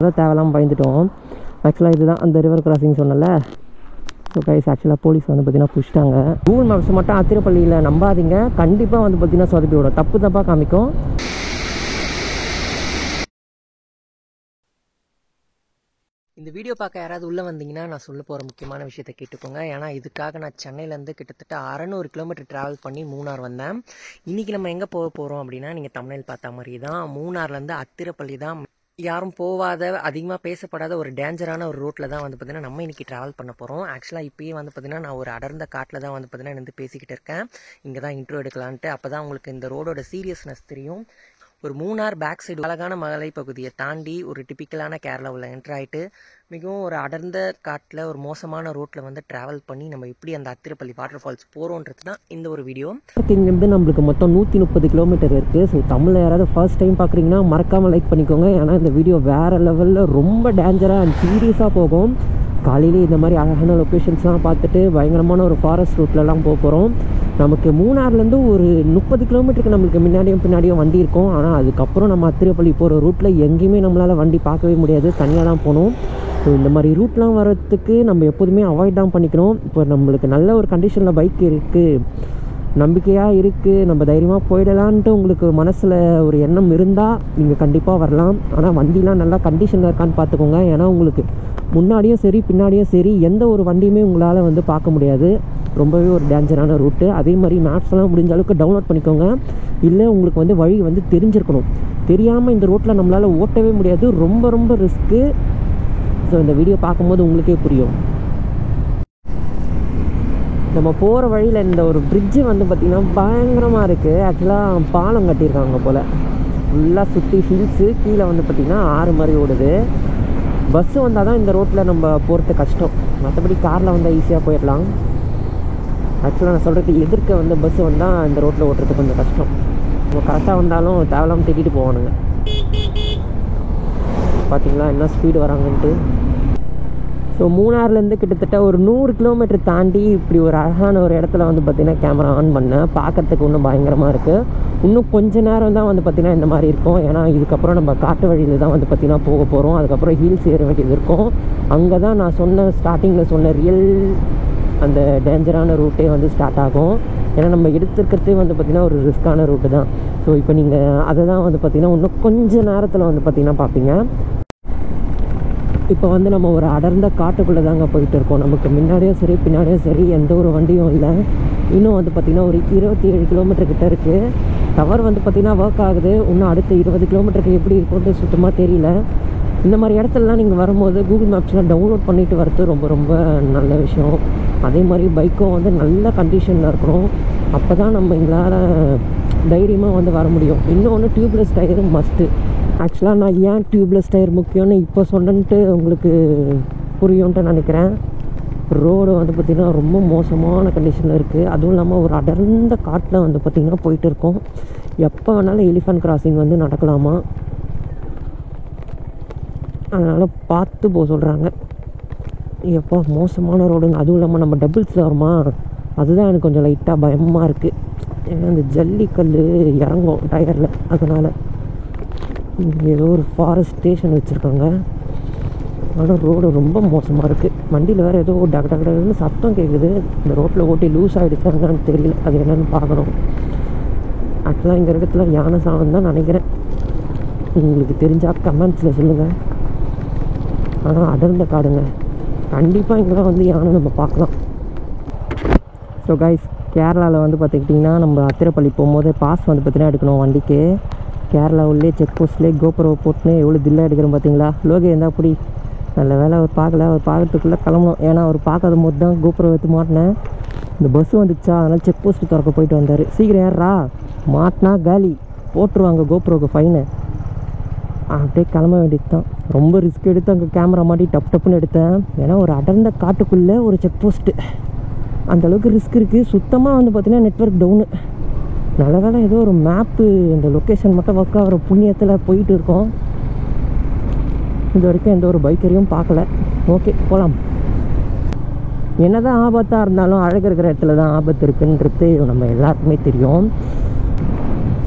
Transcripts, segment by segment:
அதான் தேவையில்லாமல் பயந்துட்டோம். ஆக்சுவலாக இதுதான் அந்த ரிவர் கிராசிங் சொன்னல. ஸோ கைஸ் ஆக்சுவலாக போலீஸ் வந்து பார்த்திங்கன்னா புடிச்சிட்டாங்க. கூகுள் மேப்ஸ் மட்டும் அத்திரப்பள்ளியில் நம்பாதீங்க, கண்டிப்பாக வந்து பார்த்திங்கன்னா சொதப்பி விடும், தப்பாக காமிக்கும். இந்த வீடியோ பார்க்க யாராவது உள்ளே வந்தீங்கன்னா நான் சொல்ல போகிற முக்கியமான விஷயத்தை கேட்டுக்கோங்க. ஏன்னா இதுக்காக நான் சென்னையிலேருந்து கிட்டத்தட்ட 600 கிலோமீட்டர் ட்ராவல் பண்ணி மூணார் வந்தேன். இன்றைக்கி நம்ம எங்கே போக போகிறோம் அப்படின்னா, நீங்கள் தமிழில் பார்த்த மாதிரி தான் மூணார்லேருந்து அத்திரப்பள்ளி தான். யாரும் போகாத, அதிகமாக பேசப்படாத ஒரு டேஞ்சரான ஒரு ரூட்டில் தான் வந்து பார்த்திங்கன்னா நம்ம இன்றைக்கி ட்ராவல் பண்ண போகிறோம். ஆக்சுவலாக இப்போயே வந்து பார்த்திங்கன்னா நான் ஒரு அடர்ந்த காட்டில் தான் வந்து பார்த்திங்கன்னா நின்று பேசிக்கிட்டு இருக்கேன். இங்கே தான் இன்ட்ரோ எடுக்கலான்ட்டு. அப்போ தான் உங்களுக்கு இந்த ரோடோட சீரியஸ்னஸ் தெரியும். ஒரு மூணார் பேக் சைடு அழகான மலை பகுதியை தாண்டி ஒரு டிப்பிக்கலான கேரளாவில் என்ட்ரு ஆகிட்டு மிகவும் ஒரு அடர்ந்த காட்டில் ஒரு மோசமான ரோட்டில் வந்து ட்ராவல் பண்ணி நம்ம எப்படி அந்த அத்திரப்பள்ளி வாட்டர் ஃபால்ஸ் போகிறோன்றது தான் இந்த ஒரு வீடியோ. இங்கேருந்து நம்மளுக்கு மொத்தம் 130 கிலோமீட்டர் இருக்குது. ஸோ தமிழில் யாராவது ஃபர்ஸ்ட் டைம் பார்க்குறீங்கன்னா மறக்காமல் லைக் பண்ணிக்கோங்க. ஏன்னா இந்த வீடியோ வேறு லெவலில் ரொம்ப டேஞ்சராக அண்ட் சீரியஸாக போகும். காலையிலே இந்த மாதிரி அழகான லொக்கேஷன்ஸ்லாம் பார்த்துட்டு பயங்கரமான ஒரு ஃபாரஸ்ட் ரூட்லலாம் போக போகிறோம். நமக்கு மூணார்லேருந்து ஒரு 30 கிலோமீட்டருக்கு நம்மளுக்கு பின்னாடியும் வண்டி இருக்கும். ஆனால் அதுக்கப்புறம் நம்ம அத்திரப்பள்ளி போகிற ரூட்டில் எங்கேயுமே நம்மளால் வண்டி பார்க்கவே முடியாது, தனியாக தான் போகணும். ஸோ இந்த மாதிரி ரூட்லாம் வர்றதுக்கு நம்ம எப்போதுமே அவாய்ட் தான் பண்ணிக்கணும். இப்போ நம்மளுக்கு நல்ல ஒரு கண்டிஷனில் பைக் இருக்குது, நம்பிக்கையாக இருக்குது, நம்ம தைரியமாக போயிடலான்ட்டு உங்களுக்கு மனசில் ஒரு எண்ணம் இருந்தால் நீங்கள் கண்டிப்பாக வரலாம். ஆனால் வண்டிலாம் நல்லா கண்டிஷனில் இருக்கான்னு பார்த்துக்கோங்க. ஏன்னா உங்களுக்கு முன்னாடியும் சரி பின்னாடியும் சரி எந்த ஒரு வண்டியுமே உங்களால் வந்து பார்க்க முடியாது. ரொம்பவே ஒரு டேஞ்சரான ரூட்டு. அதே மாதிரி மேப்ஸ்லாம் முடிஞ்ச அளவுக்கு டவுன்லோட் பண்ணிக்கோங்க. இல்லை உங்களுக்கு வந்து வழி வந்து தெரிஞ்சிருக்கணும். தெரியாமல் இந்த ரோட்டில் நம்மளால் ஓட்டவே முடியாது, ரொம்ப ரொம்ப ரிஸ்க்கு. ஸோ இந்த வீடியோ பார்க்கும்போது உங்களுக்கே புரியும். நம்ம போகிற வழியில் இந்த ஒரு பிரிட்ஜு வந்து பார்த்திங்கன்னா பயங்கரமாக இருக்குது. ஆக்சுவலாக பாலம் கட்டியிருக்காங்க போல். ஃபுல்லாக சுற்றி ஹில்ஸு, கீழே வந்து பார்த்திங்கன்னா ஆறு மாதிரி ஓடுது. பஸ்ஸு வந்தால் தான் இந்த ரோட்டில் நம்ம போகிறது கஷ்டம், மற்றபடி காரில் வந்தால் ஈஸியாக போயிடலாம். ஆக்சுவலாக நான் சொல்கிறது எதிர்க்க வந்து பஸ்ஸு வந்தால் இந்த ரோட்டில் ஓட்டுறது கொஞ்சம் கஷ்டம். நம்ம கரெக்டாக வந்தாலும் தேவையில்லாமல் திட்டிகிட்டு போவானுங்க. பார்த்திங்களா என்ன ஸ்பீடு வராங்கன்ட்டு. ஸோ மூணார்லேருந்து கிட்டத்தட்ட ஒரு 100 கிலோமீட்டர் தாண்டி இப்படி ஒரு அழகான ஒரு இடத்துல வந்து பார்த்திங்கன்னா கேமரா ஆன் பண்ணேன். பார்க்குறதுக்கு இன்னும் பயங்கரமாக இருக்குது. இன்னும் கொஞ்ச நேரம் தான் வந்து பார்த்திங்கன்னா இந்த மாதிரி இருக்கும். ஏன்னா இதுக்கப்புறம் நம்ம காட்டு வழியில் தான் வந்து பார்த்திங்கன்னா போக போகிறோம். அதுக்கப்புறம் ஹில்ஸ் ஏற வேண்டியது இருக்கும். அங்கே தான் நான் ஸ்டார்டிங்கில் சொன்ன ரியல் அந்த டேஞ்சரான ரூட்டே வந்து ஸ்டார்ட் ஆகும். ஏன்னா நம்ம எடுத்துருக்கிறதே வந்து பார்த்திங்கன்னா ஒரு ரிஸ்க்கான ரூட்டு தான். ஸோ இப்போ நீங்கள் அதை தான் வந்து பார்த்திங்கன்னா இன்னும் கொஞ்சம் நேரத்தில் வந்து பார்த்திங்கன்னா பார்ப்பீங்க. இப்போ வந்து நம்ம ஒரு அடர்ந்த காட்டுக்குள்ளே தாங்க போயிட்டு இருக்கோம். நமக்கு முன்னாடியும் சரி பின்னாடியும் சரி எந்த ஒரு வண்டியும் இல்லை. இன்னும் வந்து பார்த்திங்கன்னா ஒரு 27 கிலோமீட்டர் கிட்ட இருக்குது. டவர் வந்து பார்த்திங்கன்னா ஒர்க் ஆகுது. இன்னும் அடுத்த 20 கிலோமீட்டருக்கு எப்படி இருக்கும்னு சுத்தமாக தெரியல. இந்த மாதிரி இடத்துலலாம் நீங்கள் வரும்போது கூகுள் மேப்ஸ்லாம் டவுன்லோட் பண்ணிவிட்டு வரது ரொம்ப ரொம்ப நல்ல விஷயம். அதே மாதிரி பைக்கும் வந்து நல்ல கண்டிஷனில் இருக்கணும். அப்போ தான் நம்ம எங்களால் தைரியமாக வந்து வர முடியும். இன்னொன்று டியூப்லெஸ் டயரும் மஸ்ட்டு. ஆக்சுவலாக நான் ஏன் டியூப்லெஸ் டயர் முக்கியம்னு இப்போ சொன்னன்ட்டு உங்களுக்கு புரியும்ன்ட்டு நினைக்கிறேன். ரோடு வந்து பார்த்திங்கன்னா ரொம்ப மோசமான கண்டிஷனில் இருக்குது. அதுவும் இல்லாமல் ஒரு அடர்ந்த காட்டில் வந்து பார்த்திங்கன்னா போயிட்டு இருக்கோம். எப்போ வேணாலும் எலிஃபண்ட் கிராசிங் வந்து நடக்கலாமா, அதனால் பார்த்து போக சொல்கிறாங்க. எப்போ மோசமான ரோடுங்க. அதுவும் இல்லாமல் நம்ம டபுள்ஸில் வருமா, அதுதான் எனக்கு கொஞ்சம் லைட்டாக பயமாக இருக்குது. ஏன்னா இந்த ஜல்லிக்கல் இறங்கும் டயரில். அதனால் இங்கே ஏதோ ஒரு ஃபாரஸ்ட் ஸ்டேஷன் வச்சுருக்காங்க. ஆனால் ரோடு ரொம்ப மோசமாக இருக்குது. வண்டியில் வேறு ஏதோ டக்குன்னு சத்தம் கேட்குது. இந்த ரோட்டில் ஓட்டி லூஸ் ஆகிடுச்சாங்கன்னு தெரியல, அது என்னென்னு பார்க்கணும். ஆக்சுவலாக இங்கே இடத்துல யானை சாவம் தான் நினைக்கிறேன். உங்களுக்கு தெரிஞ்சால் கமெண்ட்ஸில் சொல்லுங்கள். ஆனால் அடர்ந்த காடுங்க, கண்டிப்பாக இங்கே தான் வந்து யானை நம்ம பார்க்கலாம். ஸோ கைஸ், கேரளாவில் வந்து பார்த்துக்கிட்டிங்கன்னா நம்ம அத்திரப்பள்ளி போகும்போது பாஸ் வந்து பார்த்திங்கன்னா எடுக்கணும் வண்டிக்கு. கேரளா உள்ளே செக் போஸ்ட்லேயே கோபுரோ போட்டுன்னு எவ்வளோ தில்லாக எடுக்கிறோம் பார்த்தீங்களா. லோகே இருந்தால் அப்படி நல்ல வேலை அவர் பார்க்கல. அவர் பார்க்கறதுக்குள்ளே கிளம்பணும். ஏன்னா அவர் பார்க்காத போது தான் கோபுரோ எடுத்து மாட்டினேன். இந்த பஸ்ஸு வந்துச்சா, அதனால் செக் போஸ்ட்டு திறக்க போயிட்டு வந்தார். சீக்கிரம் ஏறா, மாட்டினா காலி, போட்டுருவாங்க கோபுரோக்கு ஃபைனு. அப்படியே கிளம்ப வேண்டியது தான். ரொம்ப ரிஸ்க் எடுத்து அங்கே கேமரா மாட்டி டப்புன்னு எடுத்தேன். ஏன்னா ஒரு அடர்ந்த காட்டுக்குள்ளே ஒரு செக் போஸ்ட்டு, அந்தளவுக்கு ரிஸ்க் இருக்குது. சுத்தமாக வந்து பார்த்திங்கன்னா நெட்வொர்க் டவுனு. நல்ல வேலை ஏதோ ஒரு மேப்பு இந்த லொக்கேஷன் மட்டும் ஒர்க் ஆகிற புண்ணியத்தில் போயிட்டு இருக்கோம். இது வரைக்கும் எந்த ஒரு பைக்கரையும் பார்க்கல. ஓகே போகலாம். என்ன தான் ஆபத்தாக இருந்தாலும் அழகு இருக்கிற இடத்துல தான் ஆபத்து இருக்குன்றது நம்ம எல்லாருக்குமே தெரியும்.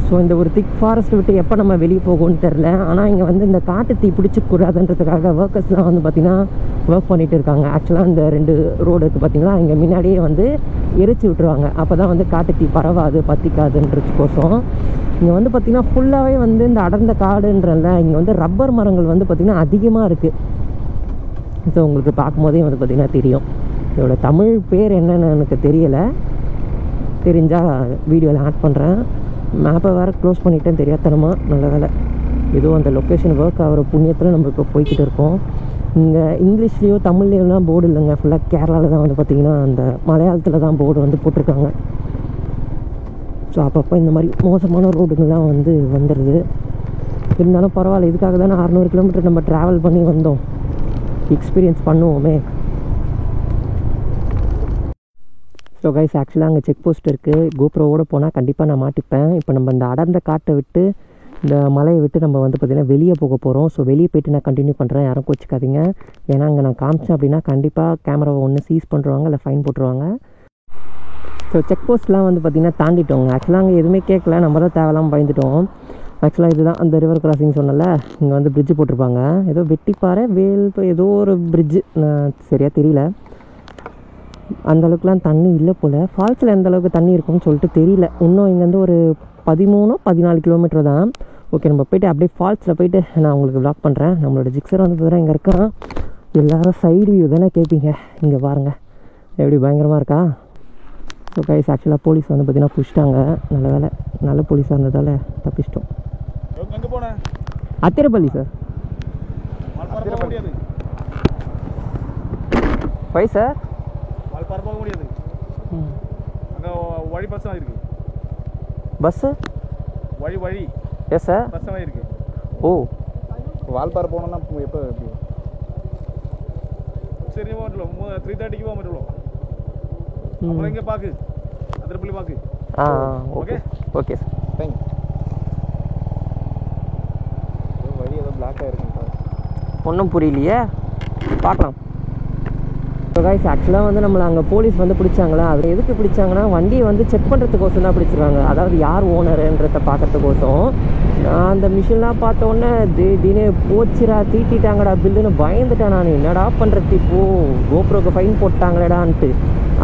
ஸோ இந்த ஒரு திக் ஃபாரஸ்ட் விட்டு எப்போ நம்ம வெளியே போகும்னு தெரில. ஆனால் இங்கே வந்து இந்த காட்டு தீ பிடிச்சிக்கூடாதுன்றதுக்காக ஒர்க்கர்ஸ்லாம் வந்து பார்த்திங்கன்னா ஒர்க் பண்ணிகிட்டு இருக்காங்க. ஆக்சுவலாக இந்த 2 ரோடு இருக்குது பார்த்திங்களா, இங்கே முன்னாடியே வந்து எரிச்சு விட்டுருவாங்க. அப்போ தான் வந்து காட்டு தீ பரவாது பற்றிக்காதுன்றதுக்கோசம். இங்கே வந்து பார்த்திங்கன்னா ஃபுல்லாகவே வந்து இந்த அடர்ந்த காடுன்றல இங்கே வந்து ரப்பர் மரங்கள் வந்து பார்த்திங்கன்னா அதிகமாக இருக்குது. ஸோ உங்களுக்கு பார்க்கும்போதே வந்து பார்த்திங்கன்னா தெரியும். இதோட தமிழ் பேர் என்னன்னு எனக்கு தெரியலை, தெரிஞ்சால் வீடியோவில் ஆட் பண்ணுறேன். மேப்பை வேறு க்ளோஸ் பண்ணிட்டேன் தெரியாதனமா. நல்ல வேலை ஏதோ அந்த லொக்கேஷன் ஒர்க் ஆகிற புண்ணியத்தில் நம்ம இப்போ போய்கிட்டு இருக்கோம். இங்கே இங்கிலீஷ்லேயோ தமிழ்லேயோலாம் போர்டு இல்லைங்க, ஃபுல்லாக கேரளாவில் தான் வந்து பார்த்திங்கன்னா அந்த மலையாளத்தில் தான் போர்டு வந்து போட்டிருக்காங்க. ஸோ அப்பப்போ இந்த மாதிரி மோசமான ரோடுங்கள்லாம் வந்து வந்துடுது. இருந்தாலும் பரவாயில்ல, இதுக்காக தானே 600 கிலோமீட்டர் நம்ம ட்ராவல் பண்ணி வந்தோம், எக்ஸ்பீரியன்ஸ் பண்ணுவோமே. ஸோ கைஸ் ஆக்சுவலாக அங்கே செக் போஸ்ட் இருக்குது. கோப்ரோவோடு போனால் கண்டிப்பாக நான் மாட்டிப்பேன். இப்போ நம்ம இந்த அடர்ந்த காட்டை விட்டு இந்த மலையை விட்டு நம்ம வந்து பார்த்திங்கன்னா வெளியே போக போகிறோம். ஸோ வெளியே போய்ட்டு நான் கண்டினியூ பண்ணுறேன், யாரும் கோச்சிக்காதீங்க. ஏன்னா அங்கே நான் காமிச்சேன் அப்படின்னா கண்டிப்பாக கேமராவை ஒன்று சீஸ் பண்ணுறாங்க, இல்லை ஃபைன் போட்டுருவாங்க. ஸோ செக் போஸ்ட்லாம் வந்து பார்த்திங்கன்னா தாண்டிட்டோங்க. ஆக்சுவலாக அங்கே எதுவுமே கேட்கல, நம்ம தான் தேவையில்லாமல் பயந்துட்டோம். ஆக்சுவலாக இதுதான் அந்த ரிவர் கிராசிங் சொன்னல, இங்கே வந்து பிரிட்ஜு போட்டிருப்பாங்க. ஏதோ வெட்டிப்பாறை ஏதோ ஒரு பிரிட்ஜு, சரியாக தெரியல. அந்தளவுக்குலாம் தண்ணி இல்லை போல். ஃபால்ஸில் எந்த அளவுக்கு தண்ணி இருக்கும்னு சொல்லிட்டு தெரியல. இன்னும் இங்கேருந்து ஒரு 13-14 கிலோமீட்டர் தான். ஓகே, நம்ம போய்ட்டு அப்படியே ஃபால்ஸில் போய்ட்டு நான் உங்களுக்கு வ்ளாக் பண்ணுறேன். நம்மளோட ஜிக்ஸர் வந்து பார்த்தீங்கன்னா இங்கே இருக்கான். எல்லோரும் சைடு வியூ தானே கேட்பீங்க. இங்கே பாருங்கள் எப்படி பயங்கரமாக இருக்கா. ஸோ கைஸ் ஆக்சுவலாக போலீஸ் வந்து பார்த்திங்கன்னா பிடிச்சிட்டாங்க. நல்ல வேலை, நல்ல போலீஸாக இருந்ததால் தப்பிச்சிட்டோம். அத்திரப்பள்ளி சார். பை சார் வால்பாறை போக முடியாது. அங்கே வழி பஸ் தான் இருக்குது. பஸ்ஸு வழி எஸ் சார், பஸ் தான் இருக்குது. ஓ, வால்பாறை போனோம்னா எப்போ எப்படி? சரி போக பറ്റുള്ളൂ, 3:30க்கு போக பറ്റുള്ളൂ. அப்புறம் இங்கே park Athirappilly park. Okay okay sir, thanks. வழி ஏதோ பிளாக்காக இருக்குங்க, ஒன்றும் புரியலையே, பார்க்கலாம். ஸோ கைஸ் ஆக்சுவலாக வந்து நம்மளை அங்கே போலீஸ் வந்து பிடிச்சாங்களா, அது எதுக்கு பிடிச்சாங்கன்னா வண்டியை வந்து செக் பண்ணுறதுக்கோசம் தான் பிடிச்சிருக்காங்க. அதாவது யார் ஓனருன்றதை பார்க்குறதுக்கோசம். நான் அந்த மிஷின்லாம் பார்த்தோன்னே தினே போச்சுடா, தீட்டிட்டாங்கடா பில்லுன்னு பயந்துட்டேன் நான். என்னடா பண்ணுறது இப்போது, கோப்ரோக்கு ஃபைன் போட்டாங்களேடான்ட்டு.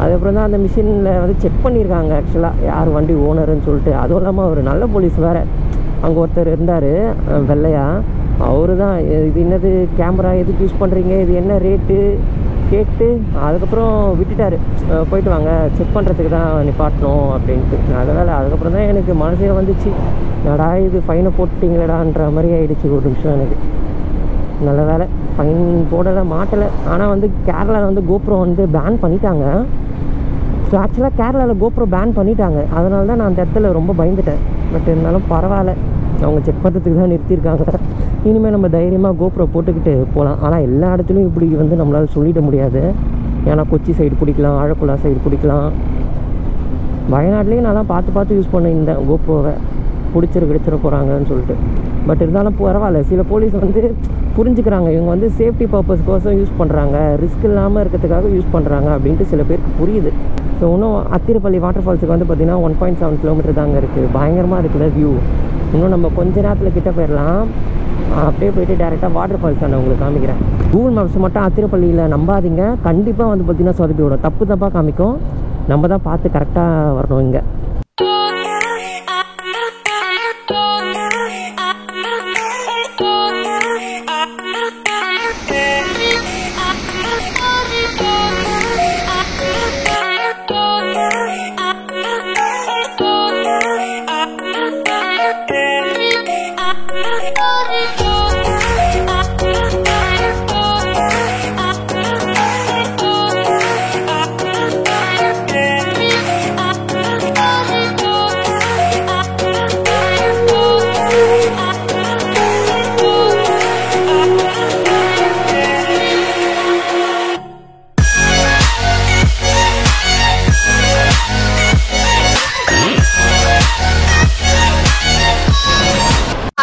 அதுக்கப்புறம் தான் அந்த மிஷினில் வந்து செக் பண்ணியிருக்காங்க ஆக்சுவலாக யார் வண்டி ஓனருன்னு சொல்லிட்டு. அதுவும் இல்லாமல் அவர் நல்ல போலீஸ் வேறு. அங்கே ஒருத்தர் இருந்தார் வெள்ளையா, அவரு தான் இது என்னது கேமரா எதுக்கு யூஸ் பண்ணுறீங்க, இது என்ன ரேட்டு கேட்டு அதுக்கப்புறம் விட்டுட்டார். போயிட்டு வாங்க, செக் பண்ணுறதுக்கு தான் நிப்பாட்டணும் அப்படின்ட்டு. அதனால் அதுக்கப்புறம் தான் எனக்கு மனசே வந்துச்சு, நடா இது ஃபைனை போட்டிங்களடான்ற மாதிரி ஆகிடுச்சு ஒரு நிமிஷம் எனக்கு. நல்ல வேலை ஃபைன் போடலை, மாட்டலை. ஆனால் வந்து கேரளாவில் வந்து கோப்ரோ வந்து பேன் பண்ணிட்டாங்க. ஸோ ஆக்சுவலாக கேரளாவில் கோப்ரோ பேன் பண்ணிட்டாங்க. அதனால தான் நான் அந்த இடத்துல ரொம்ப பயந்துட்டேன். பட் இருந்தாலும் பரவாயில்ல, அவங்க செக் பண்ணுறதுக்கு தான் நிறுத்தியிருக்காங்க. இனிமேல் நம்ம தைரியமாக கோப்ரோ போட்டுக்கிட்டு போகலாம். ஆனால் எல்லா இடத்துலையும் இப்படி வந்து நம்மளால் சொல்லிட முடியாது. ஏன்னா கொச்சி சைடு பிடிக்கலாம், ஆழப்புழா சைடு பிடிக்கலாம். வயநாட்டிலையும் நான் தான் பார்த்து யூஸ் பண்ணேன் இந்த கோப்ரோவை, கிடிச்சிட போகிறாங்கன்னு சொல்லிட்டு. பட் இருந்தாலும் பரவாயில்ல, சில போலீஸ் வந்து புரிஞ்சுக்கிறாங்க, இவங்க வந்து சேஃப்டி பர்பஸ்க்கோசம் யூஸ் பண்ணுறாங்க, ரிஸ்க் இல்லாமல் இருக்கிறதுக்காக யூஸ் பண்ணுறாங்க அப்படின்ட்டு சில பேருக்கு புரியுது. ஸோ இன்னும் அத்திரப்பள்ளி வாட்டர் ஃபால்ஸுக்கு வந்து பார்த்திங்கன்னா 1.7 கிலோமீட்டர் தாங்க இருக்குது. பயங்கரமாக இருக்குல்ல வியூ. இன்னும் நம்ம கொஞ்ச நேரத்தில் கிட்ட போயிடலாம். அப்படியே போய்ட்டு டேரெக்டாக வாட்டர் ஃபால்ஸ் நான் உங்களுக்கு காமிக்கிறேன். கூகுள் மேப்ஸ் மட்டும் அத்திரப்பள்ளியில் நம்பாதீங்க, கண்டிப்பாக வந்து பார்த்திங்கன்னா சொதப்பி விடும், தப்பாக காமிக்கும். நம்ம தான் பார்த்து கரெக்டாக வரணும் இங்கே.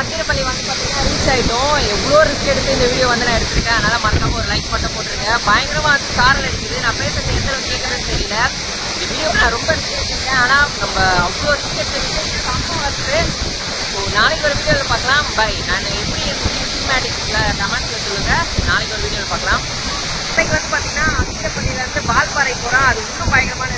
அத்திரப்பள்ளி வந்து பார்த்தீங்கன்னா ரீச் ஆகிட்டோம். எவ்வளோ ரிஸ்க் எடுத்து இந்த வீடியோ வந்து நான் எடுத்திருக்கேன். அதனால் மறக்காமல் ஒரு லைக் மட்டும் போட்டுருங்க. பயங்கரமாக சாரல் அடிக்குது. நான் பேசுறது எந்த அளவுக்கு கேட்குறதுன்னு தெரியல. இந்த வீடியோ நான் ரொம்ப இருக்கேன், ஆனால் நம்ம அவ்வளோ சம்பவம் வருது. ஸோ நாளைக்கு ஒரு வீடியோவில் பார்க்கலாம். பை. நான் எப்படி சினிமேட்டிக்ஸில் கமெண்ட்ஸில் சொல்லுங்கள். நாளைக்கு ஒரு வீடியோவில் பார்க்கலாம். இன்னைக்கு வந்து பார்த்தீங்கன்னா அக்கிட்டப்பள்ளியிலேருந்து வால்பாறை போகிறோம். அது இன்னும் பயங்கரமான